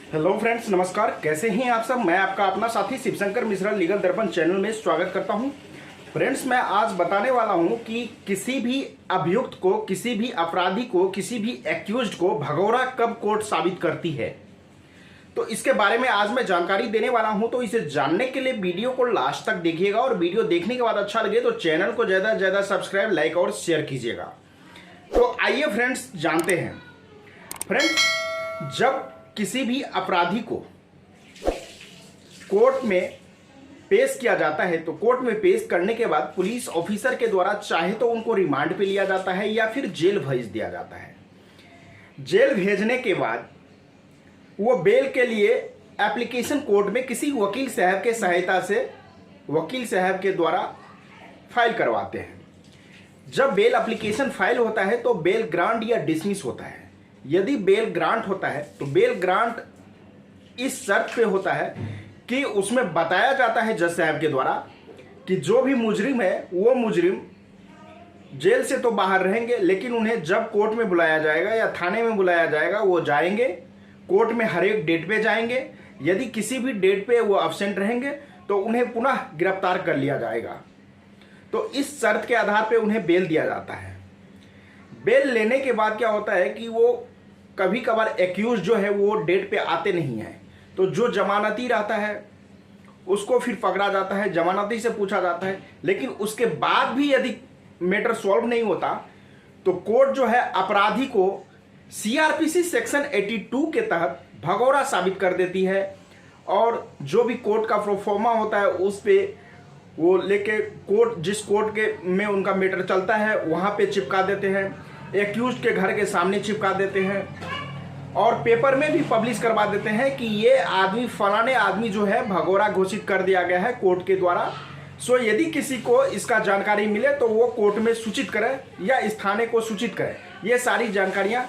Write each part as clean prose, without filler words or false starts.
Hello friends, नमस्कार। कैसे हैं आप सब। मैं आपका अपना साथी शिवशंकर मिश्रा लीगल दर्पण चैनल में स्वागत करता हूं। फ्रेंड्स, मैं आज बताने वाला हूं कि किसी भी अभियुक्त को, किसी भी अपराधी को, किसी भी एक्यूज्ड को भगोड़ा कब कोर्ट साबित करती है। तो इसके बारे में आज मैं जानकारी देने वाला हूं। तो इसे जानने के लिए वीडियो को लास्ट तक देखिएगा और वीडियो देखने के बाद अच्छा लगे तो चैनल को ज़्यादा से ज़्यादा सब्सक्राइब, लाइक और शेयर कीजिएगा। तो आइए फ्रेंड्स जानते हैं। फ्रेंड्स, जब किसी भी अपराधी को कोर्ट में पेश किया जाता है तो कोर्ट में पेश करने के बाद पुलिस ऑफिसर के द्वारा चाहे तो उनको रिमांड पे लिया जाता है या फिर जेल भेज दिया जाता है। जेल भेजने के बाद वो बेल के लिए एप्लीकेशन कोर्ट में किसी वकील साहब के सहायता से वकील साहब के द्वारा फाइल करवाते हैं। जब बेल एप्लीकेशन फाइल होता है तो बेल ग्रांट या डिसमिस होता है। यदि बेल ग्रांट होता है तो बेल ग्रांट इस शर्त पे होता है कि उसमें बताया जाता है जज साहब के द्वारा कि जो भी मुजरिम है वो मुजरिम जेल से तो बाहर रहेंगे, लेकिन उन्हें जब कोर्ट में बुलाया जाएगा या थाने में बुलाया जाएगा वो जाएंगे, कोर्ट में हर एक डेट पे जाएंगे। यदि किसी भी डेट पे वो अब्सेंट रहेंगे तो उन्हें पुनः गिरफ्तार कर लिया जाएगा। तो इस शर्त के आधार पे उन्हें बेल दिया जाता है। बेल लेने के बाद क्या होता है कि वो कभी कभार एक्यूज जो है वो डेट पे आते नहीं है, तो जो जमानती रहता है उसको फिर पकड़ा जाता है, जमानती से पूछा जाता है। लेकिन उसके बाद भी यदि मैटर सॉल्व नहीं होता तो कोर्ट जो है अपराधी को सीआरपीसी सेक्शन 82 के तहत भगोड़ा साबित कर देती है और जो भी कोर्ट का प्रोफॉर्मा होता है उस पे वो लेके कोर्ट, जिस कोर्ट के में उनका मैटर चलता है वहाँ पे चिपका देते हैं, एक्यूज के घर के सामने चिपका देते हैं और पेपर में भी पब्लिश करवा देते हैं कि ये आदमी, फलाने आदमी जो है भगोड़ा घोषित कर दिया गया है कोर्ट के द्वारा। सो यदि किसी को इसका जानकारी मिले तो वो कोर्ट में सूचित करे या इस थाने को सूचित करे। ये सारी जानकारियाँ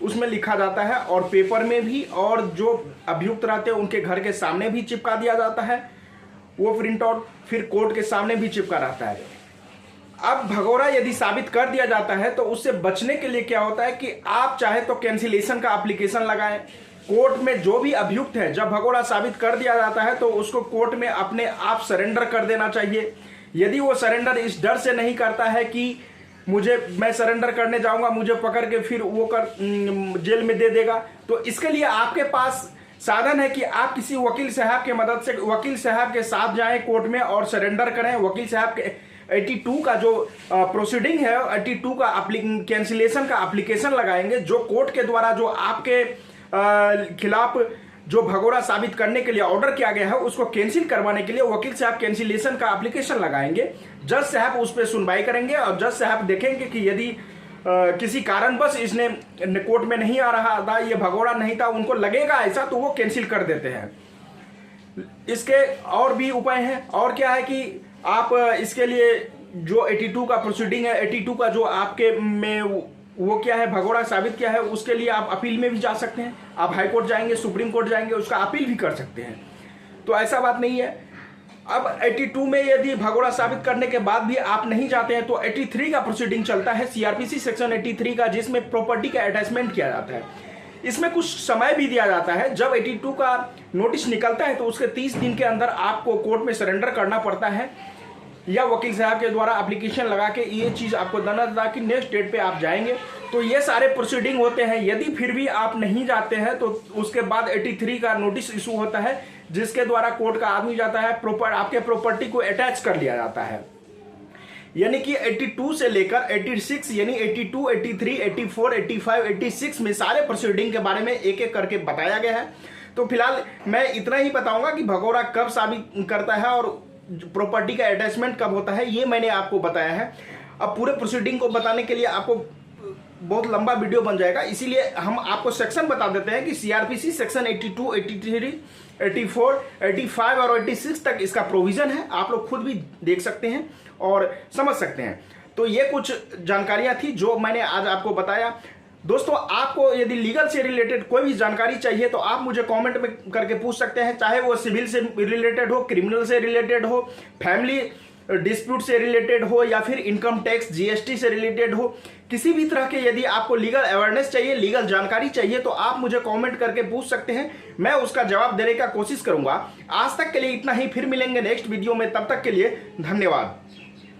उसमें लिखा जाता है और पेपर में भी, और जो अभियुक्त रहते हैं उनके घर के सामने भी चिपका दिया जाता है। वो प्रिंट आउट फिर कोर्ट के सामने भी चिपका रहता है। अब भगोड़ा यदि साबित कर दिया जाता है तो उससे बचने के लिए क्या होता है कि आप चाहे तो कैंसिलेशन का एप्लीकेशन लगाएं। कोर्ट में जो भी अभियुक्त है, जब भगोड़ा साबित कर दिया जाता है तो उसको कोर्ट में अपने आप सरेंडर कर देना चाहिए। यदि वो सरेंडर इस डर से नहीं करता है कि मैं सरेंडर करने जाऊंगा, मुझे पकड़ के फिर वो जेल में दे देगा, तो इसके लिए आपके पास साधन है कि आप किसी वकील साहब के मदद से वकील साहब के साथ जाएं कोर्ट में और सरेंडर करें। वकील साहब के 82 का जो प्रोसीडिंग है, 82 का कैंसिलेशन का एप्लीकेशन लगाएंगे, जो कोर्ट के द्वारा जो आपके खिलाफ जो भगोड़ा साबित करने के लिए ऑर्डर किया गया है उसको कैंसिल करवाने के लिए वकील साहब कैंसिलेशन का एप्लीकेशन लगाएंगे। जज साहब उस पर सुनवाई करेंगे और जज साहब देखेंगे कि यदि किसी कारणवश इसने कोर्ट में नहीं आ रहा था, ये भगोड़ा नहीं था, उनको लगेगा ऐसा, तो वो कैंसिल कर देते हैं। इसके और भी उपाय हैं। और क्या है कि आप इसके लिए जो 82 का प्रोसीडिंग है, 82 का जो आपके में वो क्या है, भगोड़ा साबित किया है, उसके लिए आप अपील में भी जा सकते हैं। आप हाई कोर्ट जाएंगे, सुप्रीम कोर्ट जाएंगे, उसका अपील भी कर सकते हैं। तो ऐसा बात नहीं है। अब 82 में यदि भगोड़ा साबित करने के बाद भी आप नहीं जाते हैं तो 83 का प्रोसीडिंग चलता है, सीआरपीसी सेक्शन 83 का, जिसमें प्रॉपर्टी का अटैचमेंट किया जाता है। इसमें कुछ समय भी दिया जाता है। जब 82 का नोटिस निकलता है तो उसके 30 दिन के अंदर आपको कोर्ट में सरेंडर करना पड़ता है या वकील साहब के द्वारा एप्लीकेशन लगा के ये चीज़ आपको देना था कि नेक्स्ट डेट पे आप जाएंगे। तो ये सारे प्रोसीडिंग होते हैं। यदि फिर भी आप नहीं जाते हैं तो उसके बाद 83 का नोटिस इशू होता है, जिसके द्वारा कोर्ट का आदमी जाता है, आपके प्रॉपर्टी को अटैच कर लिया जाता है। यानी कि 82 से लेकर 86, यानी 82, 83, 84, 85, 86 में सारे प्रोसीडिंग के बारे में एक एक करके बताया गया है। तो फिलहाल मैं इतना ही बताऊंगा कि भगोड़ा कब साबित करता है और प्रॉपर्टी का अटैचमेंट कब होता है, ये मैंने आपको बताया है। अब पूरे प्रोसीडिंग को बताने के लिए आपको बहुत लंबा वीडियो बन जाएगा, इसीलिए हम आपको सेक्शन बता देते हैं कि सीआरपीसी सेक्शन 82, 83, 84, 85 और 86 तक इसका प्रोविजन है। आप लोग खुद भी देख सकते हैं और समझ सकते हैं। तो ये कुछ जानकारियां थी जो मैंने आज आपको बताया। दोस्तों, आपको यदि लीगल से रिलेटेड कोई भी जानकारी चाहिए तो आप मुझे कमेंट में करके पूछ सकते हैं, चाहे वो सिविल से रिलेटेड हो, क्रिमिनल से रिलेटेड हो, फैमिली डिस्प्यूट से रिलेटेड हो या फिर इनकम टैक्स जीएसटी से रिलेटेड हो, किसी भी तरह के यदि आपको लीगल अवेयरनेस चाहिए, लीगल जानकारी चाहिए, तो आप मुझे कमेंट करके पूछ सकते हैं, मैं उसका जवाब देने का कोशिश करूंगा। आज तक के लिए इतना ही, फिर मिलेंगे नेक्स्ट वीडियो में, तब तक के लिए धन्यवाद।